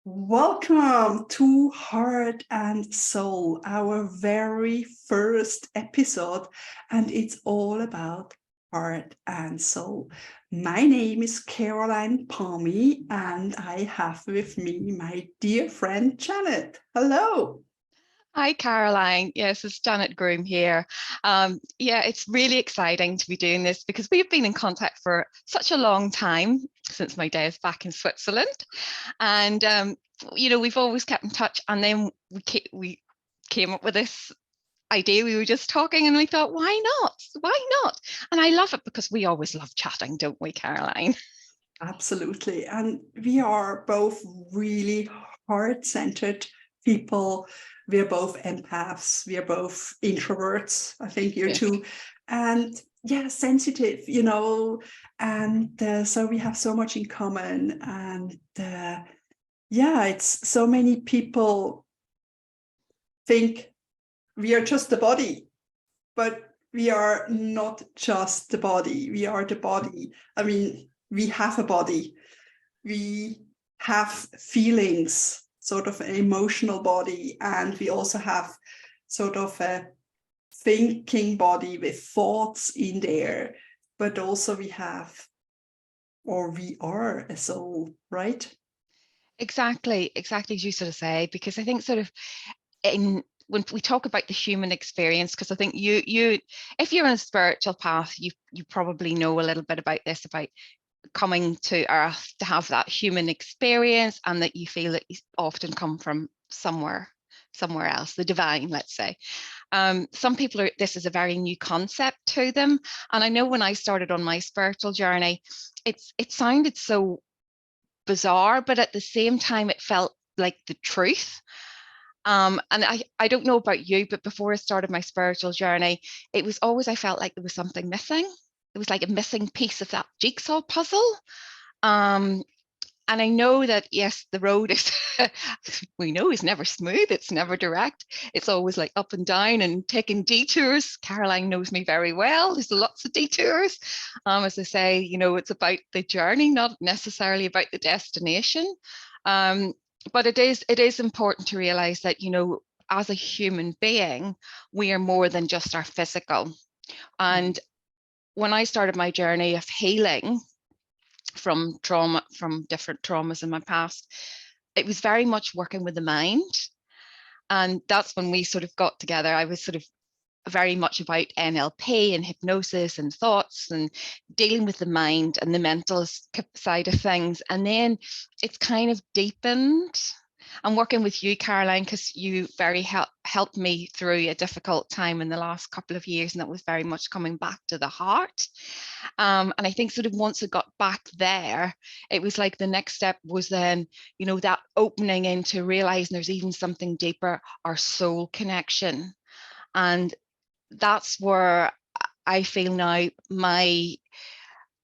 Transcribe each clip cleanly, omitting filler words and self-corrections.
Welcome to Heart and Soul, our very first episode, and it's all about heart and soul. My name is Caroline Palmy, and I have with me my dear friend Janet. Hello. Hi, Caroline. Yes, it's Janet Groom here. Yeah, it's really exciting to be doing this because we've been in contact for such a long time since my days back in Switzerland. And, we've always kept in touch. And then we came up with this idea. We were just talking and we thought, why not? Why not? And I love it because we always love chatting, don't we, Caroline? Absolutely. And we are both really heart-centered people. We are both empaths. We are both introverts. I think you Yes. too. And yeah, sensitive, and so we have so much in common. And yeah, it's so many people think we are just the body, but we are not just the body. We are the body. I mean, we have a body. We have feelings, sort of an emotional body, and we also have sort of a thinking body with thoughts in there, but also we have, or we are a soul, right? Exactly as you sort of say, because I think sort of in when we talk about the human experience, because I think you if you're on a spiritual path, you probably know a little bit about this, about coming to earth to have that human experience, and that you feel that you often come from somewhere else, the divine, let's say. Some people are, this is a very new concept to them. And I know when I started on my spiritual journey, it sounded so bizarre, but at the same time it felt like the truth. And I don't know about you, but before I started my spiritual journey, it was always, I felt like there was something missing. It was like a missing piece of that jigsaw puzzle. Um, and I know that, yes, the road is, we know, is never smooth. It's never direct. It's always like up and down and taking detours. Caroline knows me very well. There's lots of detours. As I say, it's about the journey, not necessarily about the destination. Um, but it is important to realize that, as a human being, we are more than just our physical. And when I started my journey of healing from trauma, from different traumas in my past, it was very much working with the mind. And that's when we sort of got together. I was sort of very much about NLP and hypnosis and thoughts and dealing with the mind and the mental side of things. And then it's kind of deepened. I'm working with you, Caroline, because you very helped me through a difficult time in the last couple of years, and that was very much coming back to the heart. And I think sort of once it got back there, it was like the next step was then, that opening into realizing there's even something deeper, our soul connection. And that's where I feel now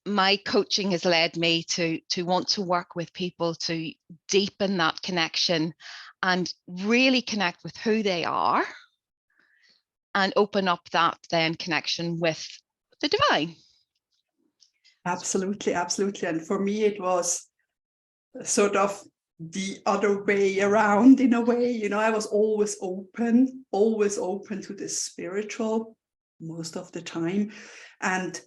my coaching has led me to want to work with people to deepen that connection and really connect with who they are and open up that then connection with the divine. Absolutely, absolutely. And for me, it was sort of the other way around in a way. I was always open to the spiritual most of the time, and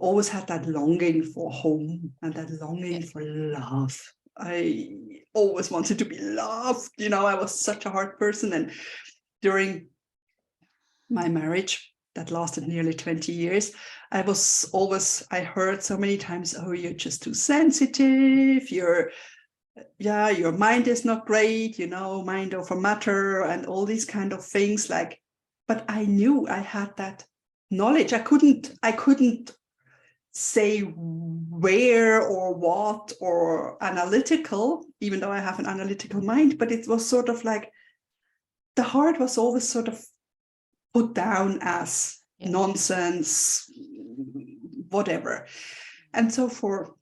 always had that longing for home and that longing for love. I always wanted to be loved. I was such a hard person, and during my marriage that lasted nearly 20 years, I heard so many times, oh, you're just too sensitive, your mind is not great, mind over matter, and all these kind of things. But I knew I had that knowledge. I couldn't say where or what or analytical, even though I have an analytical mind, but it was sort of like the heart was always sort of put down as Yes. nonsense, whatever. And so for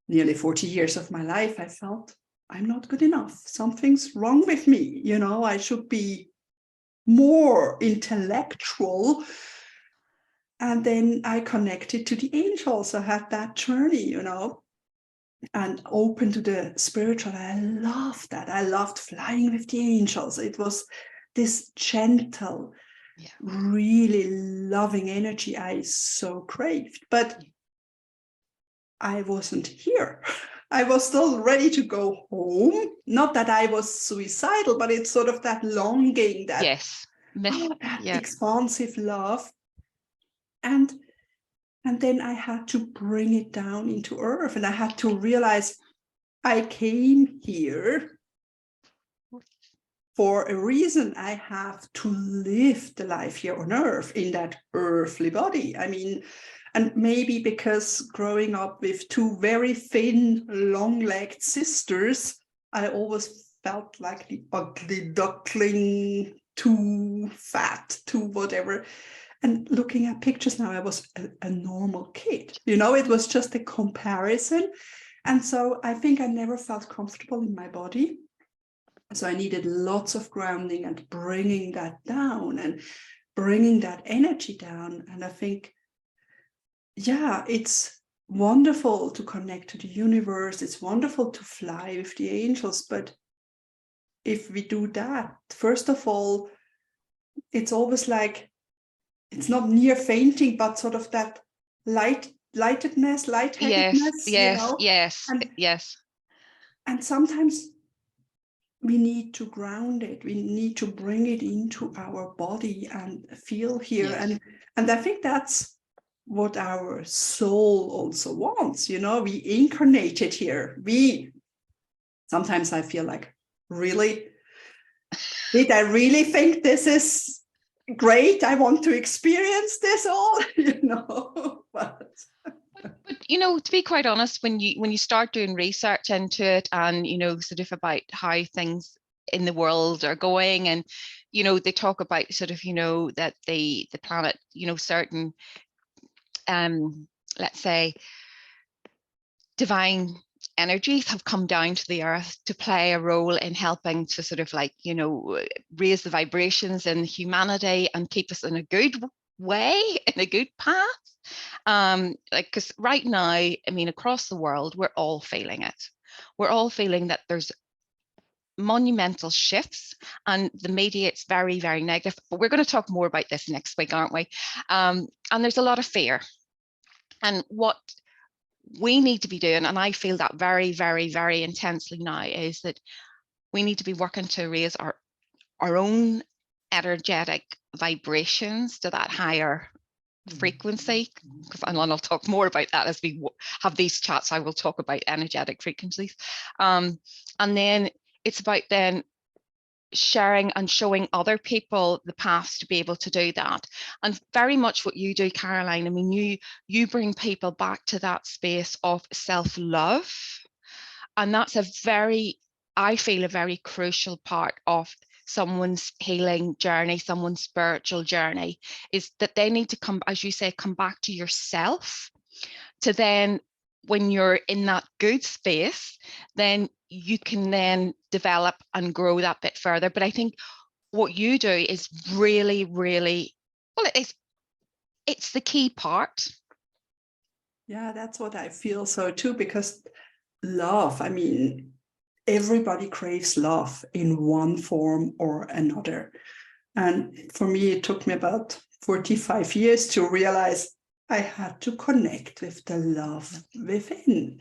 nearly 40 years of my life, I felt I'm not good enough. Something's wrong with me. I should be more intellectual. And then I connected to the angels. I had that journey, and open to the spiritual. I loved that. I loved flying with the angels. It was this gentle, really loving energy I so craved. But I wasn't here. I was still ready to go home. Not that I was suicidal, but it's sort of that longing, that, that expansive love. And then I had to bring it down into earth, and I had to realize I came here for a reason. I have to live the life here on earth in that earthly body. I mean, and maybe because growing up with two very thin, long-legged sisters, I always felt like the ugly duckling, too fat, too whatever. And looking at pictures now, I was a normal kid. You know, it was just a comparison. And so I think I never felt comfortable in my body. So I needed lots of grounding and bringing that down and bringing that energy down. And I think, yeah, it's wonderful to connect to the universe. It's wonderful to fly with the angels. But if we do that, first of all, it's always like, it's not near fainting, but sort of that lightheadedness, you know? Yes. And sometimes we need to ground it. We need to bring it into our body and feel here. Yes. And I think that's what our soul also wants. You know, we incarnated here. Sometimes I feel like, really? Did I really think this is great? I want to experience this all, you know. But you know, to be quite honest, when you start doing research into it, and you know, sort of about how things in the world are going, and you know, they talk about sort of, you know, that the planet, you know, certain let's say divine energies have come down to the earth to play a role in helping to sort of like, you know, raise the vibrations in humanity and keep us in a good way, in a good path. Like, because right now, I mean, across the world, we're all feeling it. We're all feeling that there's monumental shifts, and the media, it's very, very negative. But we're going to talk more about this next week, aren't we? And there's a lot of fear. And what we need to be doing, and I feel that very, very, very intensely now, is that we need to be working to raise our own energetic vibrations to that higher frequency. And I'll talk more about that as we have these chats. I will talk about energetic frequencies. And then it's about then sharing and showing other people the paths to be able to do that. And very much what you do, Caroline, I mean, you bring people back to that space of self-love. And that's I feel a very crucial part of someone's healing journey, someone's spiritual journey, is that they need to come, as you say, come back to yourself, to then, when you're in that good space, then you can then develop and grow that bit further. But I think what you do is really, really, well, it's the key part. Yeah, that's what I feel so too, because love, I mean, everybody craves love in one form or another. And for me, it took me about 45 years to realize I had to connect with the love within.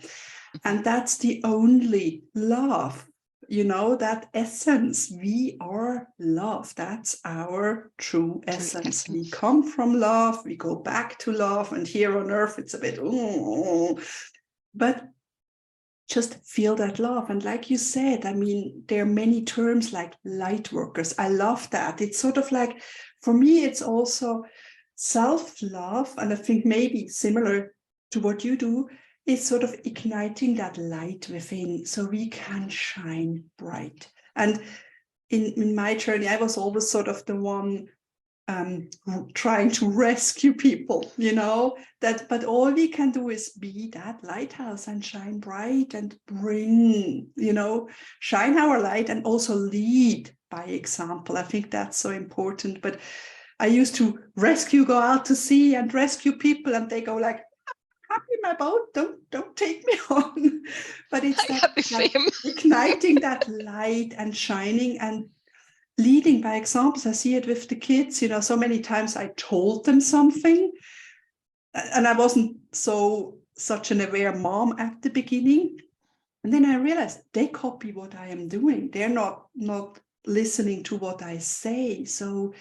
And that's the only love, you know, that essence. We are love. That's our true essence. We come from love, we go back to love. And here on earth, it's a bit, but just feel that love. And like you said, I mean, there are many terms like light workers. I love that. It's sort of like, for me, it's also self-love. And I think maybe similar to what you do, is sort of igniting that light within so we can shine bright. And in my journey, I was always sort of the one trying to rescue people, you know, but all we can do is be that lighthouse and shine bright and bring, you know, shine our light and also lead by example. I think that's so important. But I used to go out to sea and rescue people, and they go like, in my boat, don't take me on. But it's I have the same. igniting that light and shining and leading by examples. I see it with the kids, you know, so many times I told them something and I wasn't such an aware mom at the beginning. And then I realized they copy what I am doing. They're not listening to what I say. So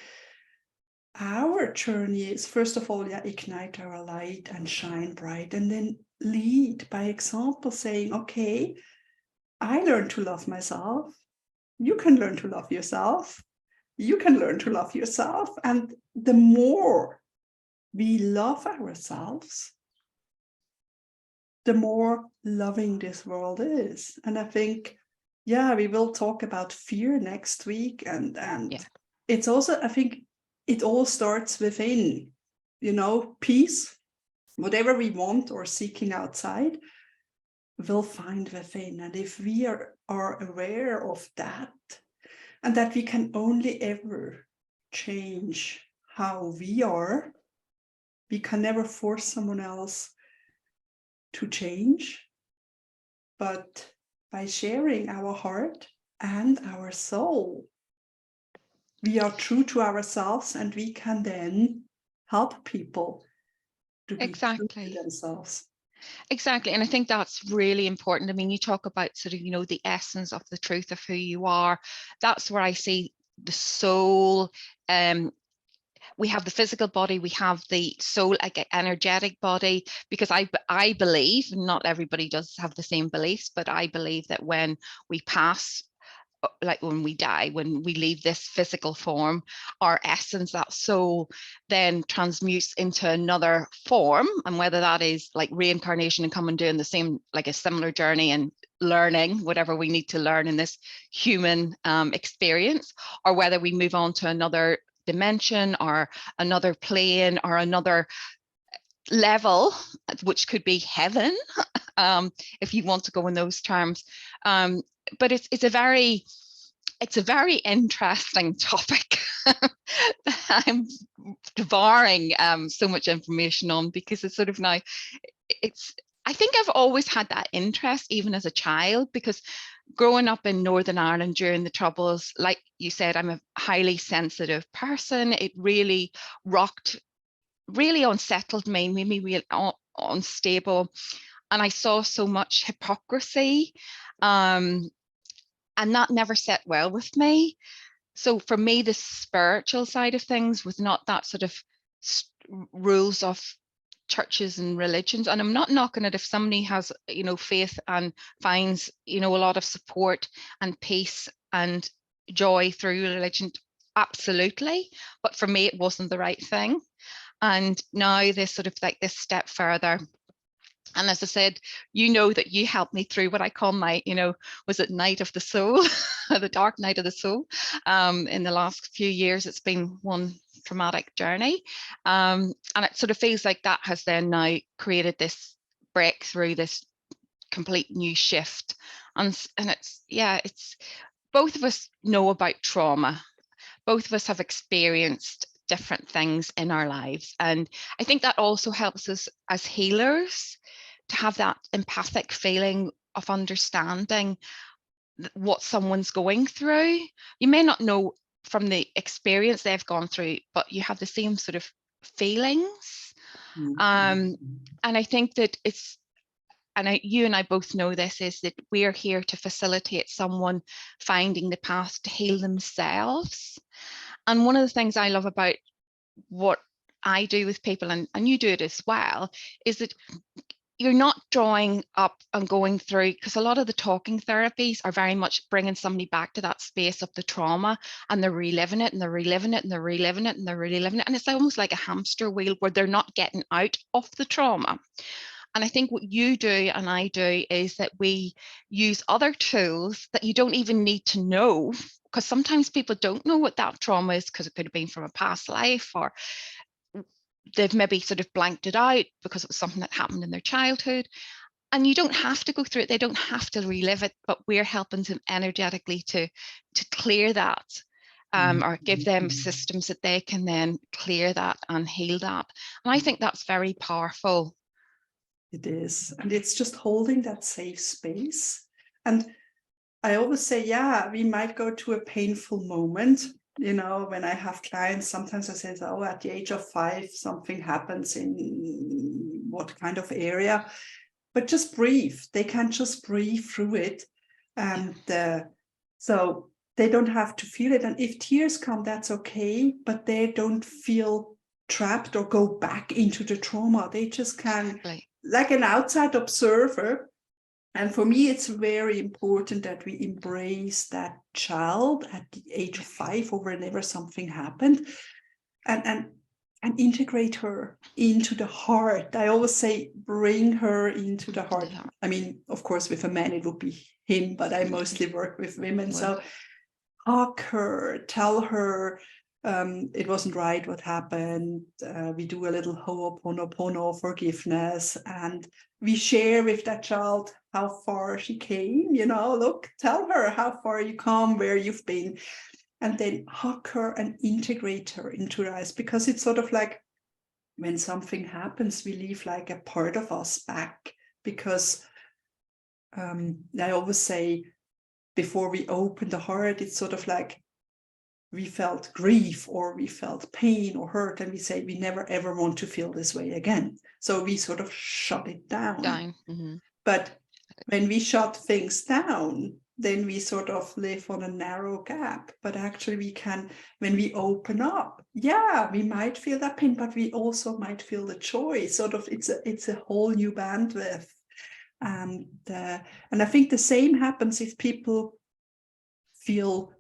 our journey is, first of all, ignite our light and shine bright, and then lead by example, saying, okay, I learned to love myself. You can learn to love yourself. You can learn to love yourself. And the more we love ourselves, the more loving this world is. And I think, we will talk about fear next week. And it's also, I think it all starts within, you know, peace, whatever we want or seeking outside, we'll find within. And if we are aware of that, and that we can only ever change how we are, we can never force someone else to change, but by sharing our heart and our soul, we are true to ourselves, and we can then help people to be true to themselves. Exactly. And I think that's really important. I mean, you talk about sort of, you know, the essence of the truth of who you are. That's where I see the soul. We have the physical body, we have the soul, like energetic body, because I believe, not everybody does have the same beliefs, but I believe that when we pass, like when we die, when we leave this physical form, our essence, that soul, then transmutes into another form. And whether that is like reincarnation and come and doing the same, like a similar journey and learning whatever we need to learn in this human experience, or whether we move on to another dimension or another plane or another level, which could be heaven, if you want to go in those terms. But it's a very interesting topic that I'm devouring so much information on, because it's sort of now, I think I've always had that interest even as a child, because growing up in Northern Ireland during the Troubles, like you said, I'm a highly sensitive person. It really really unsettled me, made me really unstable. And I saw so much hypocrisy, and that never set well with me. So for me, the spiritual side of things was not that sort of rules of churches and religions. And I'm not knocking it if somebody has, you know, faith and finds, you know, a lot of support and peace and joy through religion. Absolutely. But for me, it wasn't the right thing. And now this sort of like this step further. And as I said, you know that you helped me through what I call my, you know, was it night of the soul, the dark night of the soul. In the last few years, it's been one traumatic journey. And it sort of feels like that has then now created this breakthrough, this complete new shift. And it's both of us know about trauma. Both of us have experienced different things in our lives. And I think that also helps us as healers to have that empathic feeling of understanding what someone's going through. You may not know from the experience they've gone through, but you have the same sort of feelings. And I think that you and I both know this, is that we're here to facilitate someone finding the path to heal themselves. And one of the things I love about what I do with people, and you do it as well, is that you're not drawing up and going through, because a lot of the talking therapies are very much bringing somebody back to that space of the trauma, and they're reliving it and they're reliving it and they're reliving it and they're reliving it. And it's almost like a hamster wheel where they're not getting out of the trauma. And I think what you do and I do is that we use other tools that you don't even need to know, because sometimes people don't know what that trauma is, because it could have been from a past life, or they've maybe sort of blanked it out because it was something that happened in their childhood. And you don't have to go through it. They don't have to relive it, but we're helping them energetically to clear that, or give them systems that they can then clear that and heal that. And I think that's very powerful. It is. And it's just holding that safe space. And I always say, yeah, we might go to a painful moment. You know, when I have clients, sometimes I say, oh, at the age of 5, something happens in what kind of area, but just breathe. They can just breathe through it. And so they don't have to feel it. And if tears come, that's okay, but they don't feel trapped or go back into the trauma. They just can, like an outside observer. And for me, it's very important that we embrace that child at the age of 5 or whenever something happened, and integrate her into the heart. I always say, bring her into the heart. I mean, of course, with a man, it would be him, but I mostly work with women. So hug her, tell her, it wasn't right what happened. We do a little ho'oponopono forgiveness, and we share with that child how far she came. You know, look, tell her how far you come, where you've been, and then hug her and integrate her into her eyes, because it's sort of like when something happens, we leave like a part of us back, because I always say, before we open the heart, it's sort of like we felt grief or we felt pain or hurt, and we say we never ever want to feel this way again. So we sort of shut it down. Mm-hmm. But when we shut things down, then we sort of live on a narrow gap. But actually we can, when we open up, yeah, we might feel that pain, but we also might feel the joy. Sort of, it's a whole new bandwidth. And I think the same happens if people feel,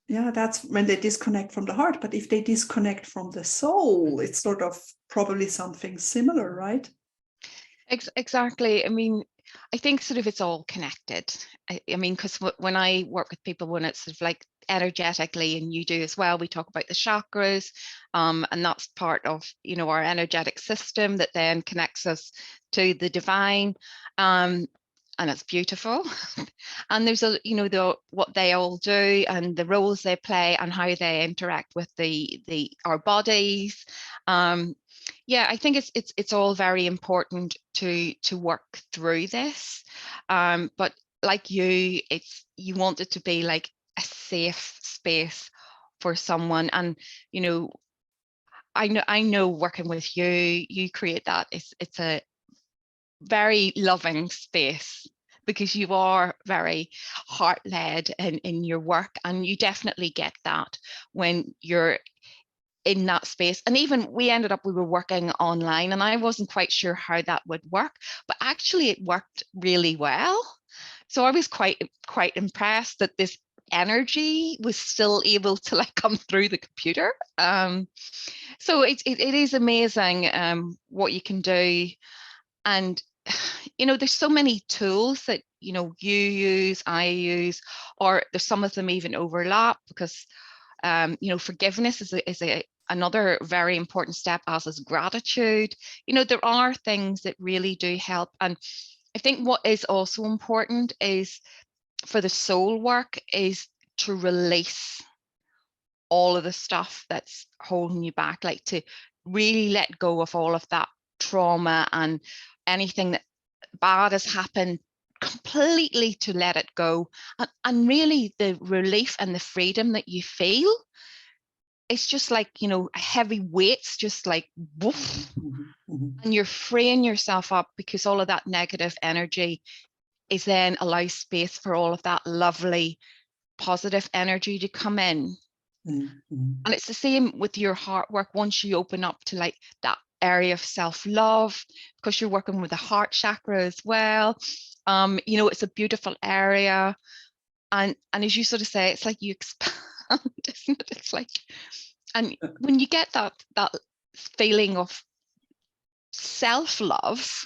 yeah, that's when they disconnect from the heart. But if they disconnect from the soul, it's sort of probably something similar, right? Exactly. I mean, I think sort of it's all connected. I mean, because when I work with people, when it's sort of like energetically, and you do as well, we talk about the chakras, and that's part of, you know, our energetic system that then connects us to the divine. And it's beautiful. And there's a, you know, what they all do and the roles they play and how they interact with our bodies. Yeah, I think it's all very important to work through this. But like you want it to be like a safe space for someone. And, you know, I know working with you create that. It's a very loving space, because you are very heart-led in your work, and you definitely get that when you're in that space. And even we were working online, and I wasn't quite sure how that would work, but actually it worked really well. So I was quite impressed that this energy was still able to like come through the computer. So it is amazing what you can do. And you know, there's so many tools that, you know, you use, I use, or there's some of them even overlap, because you know, forgiveness is another very important step, as is gratitude. You know, there are things that really do help. And I think what is also important is, for the soul work, is to release all of the stuff that's holding you back, like to really let go of all of that trauma and anything that bad has happened, completely to let it go. And really the relief and the freedom that you feel, it's just like, you know, heavy weights, just like woof, and you're freeing yourself up, because all of that negative energy is then allows space for all of that lovely positive energy to come in. And it's the same with your heart work. Once you open up to like that area of self-love, because you're working with the heart chakra as well, you know, it's a beautiful area. And as you sort of say, it's like you expand, isn't it? It's like, and when you get that feeling of self-love,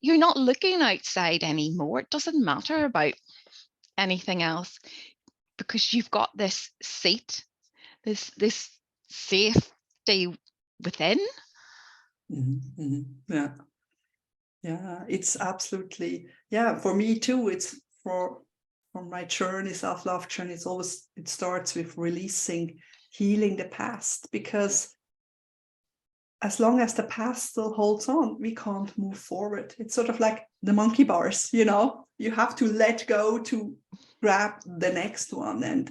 you're not looking outside anymore. It doesn't matter about anything else, because you've got this seat, this safety within. Yeah, it's absolutely, yeah, for me too. It's for my journey, self-love journey, it starts with releasing, healing the past, because as long as the past still holds on, we can't move forward. It's sort of like the monkey bars, you know, you have to let go to grab the next one. And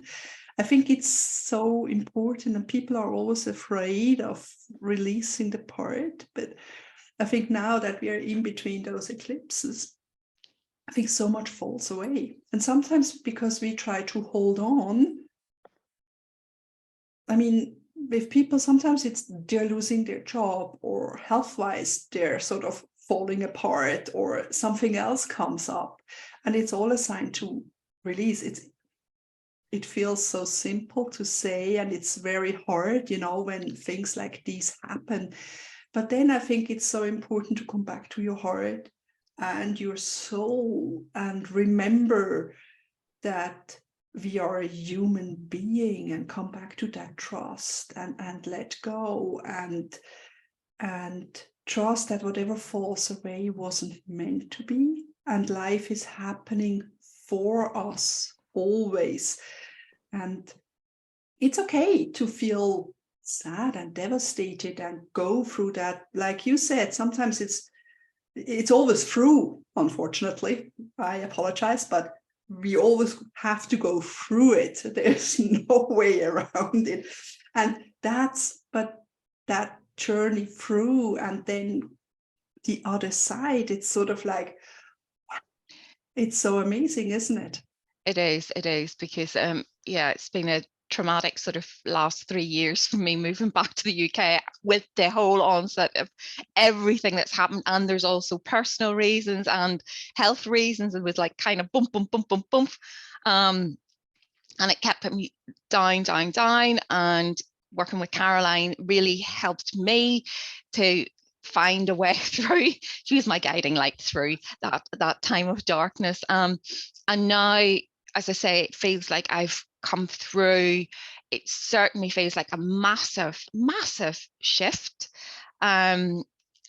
I think it's so important, and people are always afraid of releasing the part. But I think now that we are in between those eclipses, I think so much falls away. And sometimes because we try to hold on, I mean, with people, sometimes it's they're losing their job, or health-wise, they're sort of falling apart, or something else comes up. And it's all a sign to release. It feels so simple to say, and it's very hard, you know, when things like these happen. But then I think it's so important to come back to your heart and your soul, and remember that we are a human being, and come back to that trust, and let go, and trust that whatever falls away wasn't meant to be, and life is happening for us always. And it's okay to feel sad and devastated and go through that. Like you said, sometimes it's always through, unfortunately. I apologize, but we always have to go through it. There's no way around it. And but that journey through, and then the other side, it's sort of like, it's so amazing, isn't it? It is, because yeah, it's been a traumatic sort of last 3 years for me, moving back to the UK with the whole onset of everything that's happened. And there's also personal reasons and health reasons. It was like kind of bump, bump, bump, bump, bump. And it kept putting me down. And working with Caroline really helped me to find a way through. She was my guiding light through that time of darkness. And now, as I say, it feels like I've come through. It certainly feels like a massive shift. And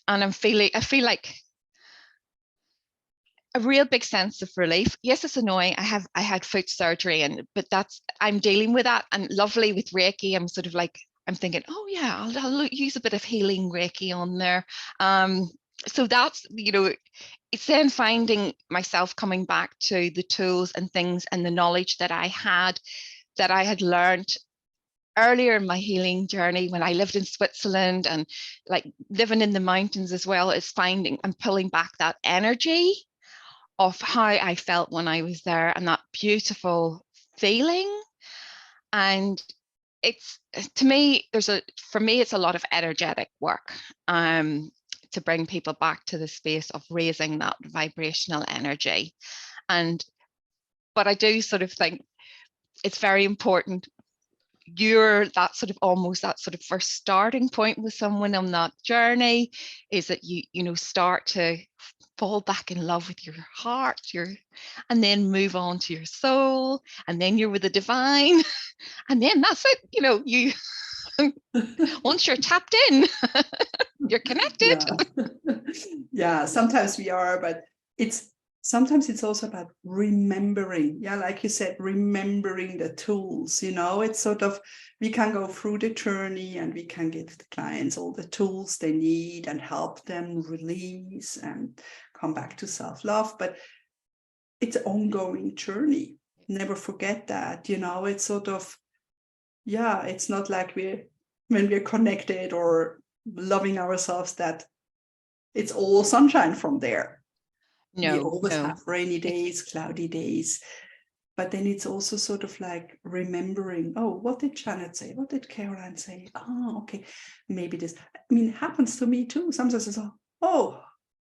I feel like a real big sense of relief. Yes, it's annoying. I had foot surgery, but I'm dealing with that. And lovely with Reiki, I'm sort of like, I'm thinking, oh yeah, I'll use a bit of healing Reiki on there. So that's, you know, it's then finding myself coming back to the tools and things and the knowledge that I had learned earlier in my healing journey when I lived in Switzerland, and like living in the mountains, as well as finding and pulling back that energy of how I felt when I was there, and that beautiful feeling. And it's, to me, for me, it's a lot of energetic work to bring people back to the space of raising that vibrational energy. But I do sort of think it's very important, you're that sort of first starting point with someone on that journey, is that you know, start to fall back in love with your heart, and then move on to your soul, and then you're with the divine, and then that's it, you know, you once you're tapped in, you're connected. Yeah, sometimes we are, but sometimes it's also about remembering. Yeah, like you said, remembering the tools, you know, it's sort of, we can go through the journey and we can give the clients all the tools they need and help them release and come back to self-love. But it's an ongoing journey. Never forget that, you know, it's sort of, yeah, it's not like when we're connected or loving ourselves, that it's all sunshine from there. We always have rainy days, cloudy days, but then it's also sort of like remembering, oh, what did Janet say? What did Caroline say? Oh, okay, maybe this. I mean, it happens to me too. Sometimes it's,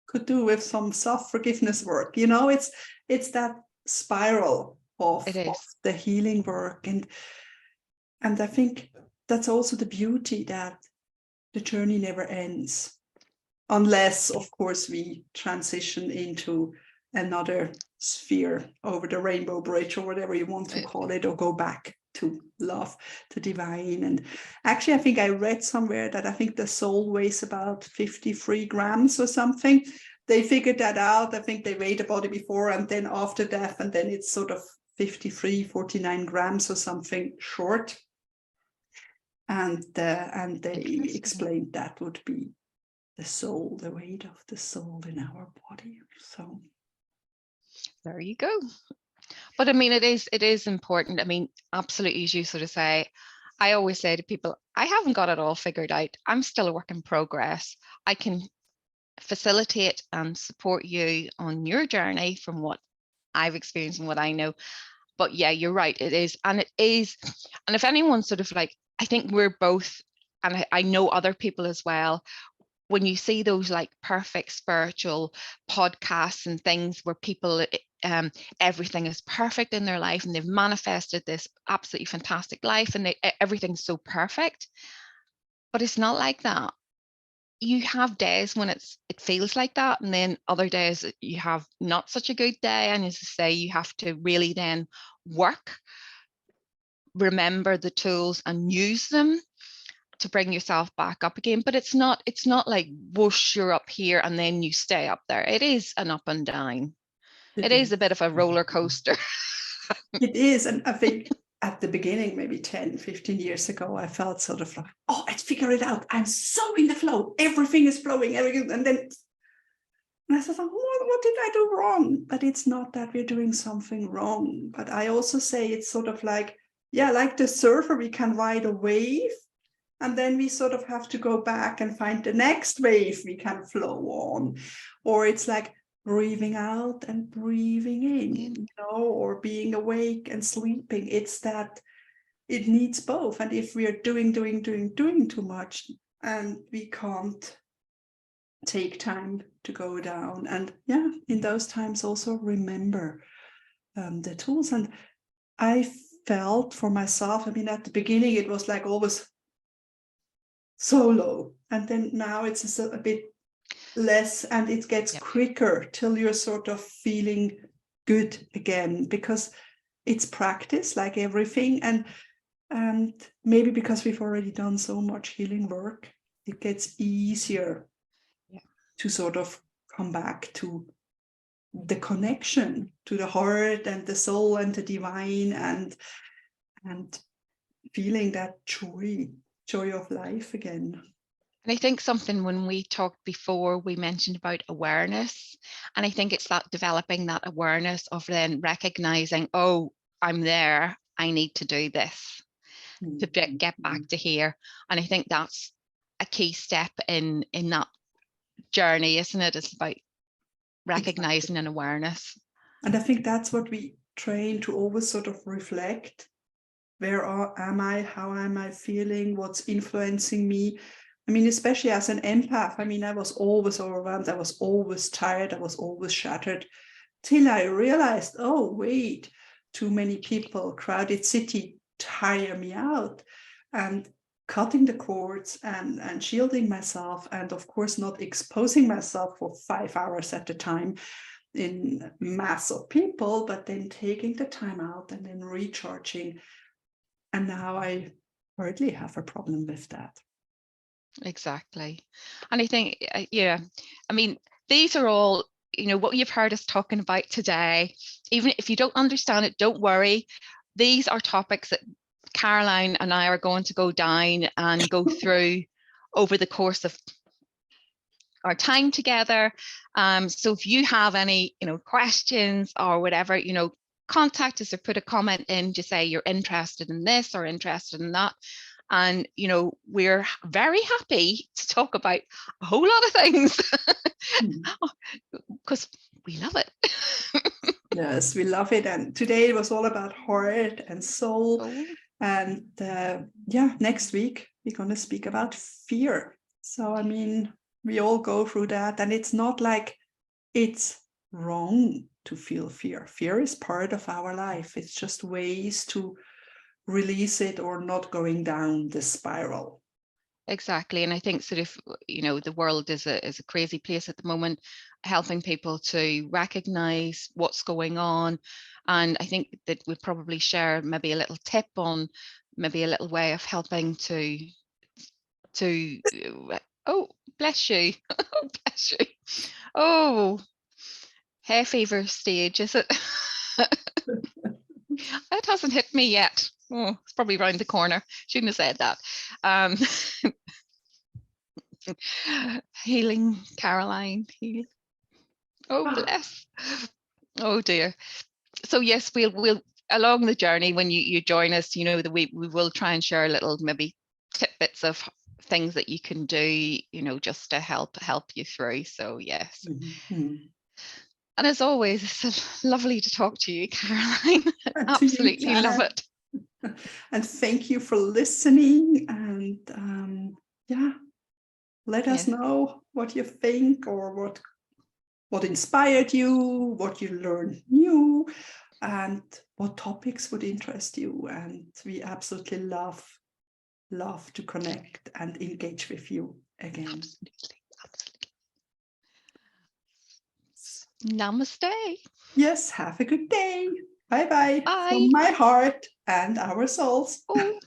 could do with some self-forgiveness work. You know, it's that spiral of the healing work. And I think that's also the beauty, that the journey never ends. Unless, of course, we transition into another sphere, over the rainbow bridge, or whatever you want to call it, or go back to love, to divine. And actually, I think I read somewhere that I think the soul weighs about 53 grams or something. They figured that out. I think they weighed the body before and then after death, and then it's sort of 49 grams or something short. and they Interesting. explained that would be the soul, the weight of the soul in our body. So there you go. But I mean, it is important. I mean, absolutely, as you sort of say, I always say to people, I haven't got it all figured out. I'm still a work in progress. I can facilitate and support you on your journey from what I've experienced and what I know. But yeah, you're right. It is. And if anyone sort of like, I think we're both, and I know other people as well, when you see those like perfect spiritual podcasts and things where people everything is perfect in their life and they've manifested this absolutely fantastic life and everything's so perfect, but it's not like that. You have days when it feels like that, and then other days you have not such a good day, and as I say, you have to really then work, remember the tools and use them to bring yourself back up again. But it's not like whoosh, you're up here and then you stay up there. It is an up and down. It is a bit of a roller coaster. it is. And I think at the beginning, maybe 10, 15 years ago, I felt sort of like, oh, I figured it out. I'm so in the flow. Everything is flowing. Everything. And then I thought, what did I do wrong? But it's not that we're doing something wrong. But I also say it's sort of like, yeah, like the surfer, we can ride a wave. And then we sort of have to go back and find the next wave we can flow on. Or it's like breathing out and breathing in, or being awake and sleeping. It's that it needs both. And if we are doing too much, and we can't take time to go down. And yeah, in those times also remember the tools. And I felt for myself, I mean, at the beginning, it was like always solo, and then now it's a bit less, and it gets quicker till you're sort of feeling good again, because it's practice like everything. And maybe because we've already done so much healing work, it gets easier to sort of come back to the connection to the heart and the soul and the divine, and feeling that joy of life again. And I think something, when we talked before, we mentioned about awareness. And I think it's that developing that awareness of then recognizing, oh, I'm there, I need to do this to get back to here. And I think that's a key step in that journey, isn't it? It's about recognizing an awareness. And I think that's what we train to always sort of reflect. Where am I? How am I feeling? What's influencing me? I mean, especially as an empath, I mean, I was always overwhelmed. I was always tired. I was always shattered, till I realized, oh, wait, too many people, crowded city, tire me out. And cutting the cords and shielding myself, and of course not exposing myself for 5 hours at a time in mass of people, but then taking the time out and then recharging. And now I hardly have a problem with that. Exactly. And I think, I mean, these are all, what you've heard us talking about today. Even if you don't understand it, don't worry. These are topics that Caroline and I are going to go down and go through over the course of our time together. So if you have any, questions or whatever, contact us or put a comment in to say you're interested in this or interested in that. And, we're very happy to talk about a whole lot of things because we love it. Yes, we love it. And today it was all about heart and soul. Oh. And next week we're going to speak about fear. So, I mean, we all go through that. And it's not like it's wrong to feel fear. Fear is part of our life. It's just ways to release it or not going down the spiral. Exactly. And I think sort of, the world is a crazy place at the moment, helping people to recognize what's going on. And I think that we'd probably share maybe a little tip on maybe a little way of helping to oh, bless you. Oh, bless you. Oh, hay fever stage, is it? It hasn't hit me yet. Oh, it's probably round the corner. Shouldn't have said that. Healing, Caroline. Heal. Oh, bless. Oh dear. So yes, we'll along the journey when you join us, you know, we will try and share little maybe tidbits of things that you can do, you know, just to help you through. So yes. Mm-hmm. And as always, it's lovely to talk to you, Caroline. Absolutely you, love it. And thank you for listening. And yeah, let us know what you think, or what inspired you, what you learned new, and what topics would interest you. And we absolutely love to connect and engage with you again. Absolutely. Namaste. Yes, have a good day. Bye-bye. Bye. From my heart and our souls. Oh.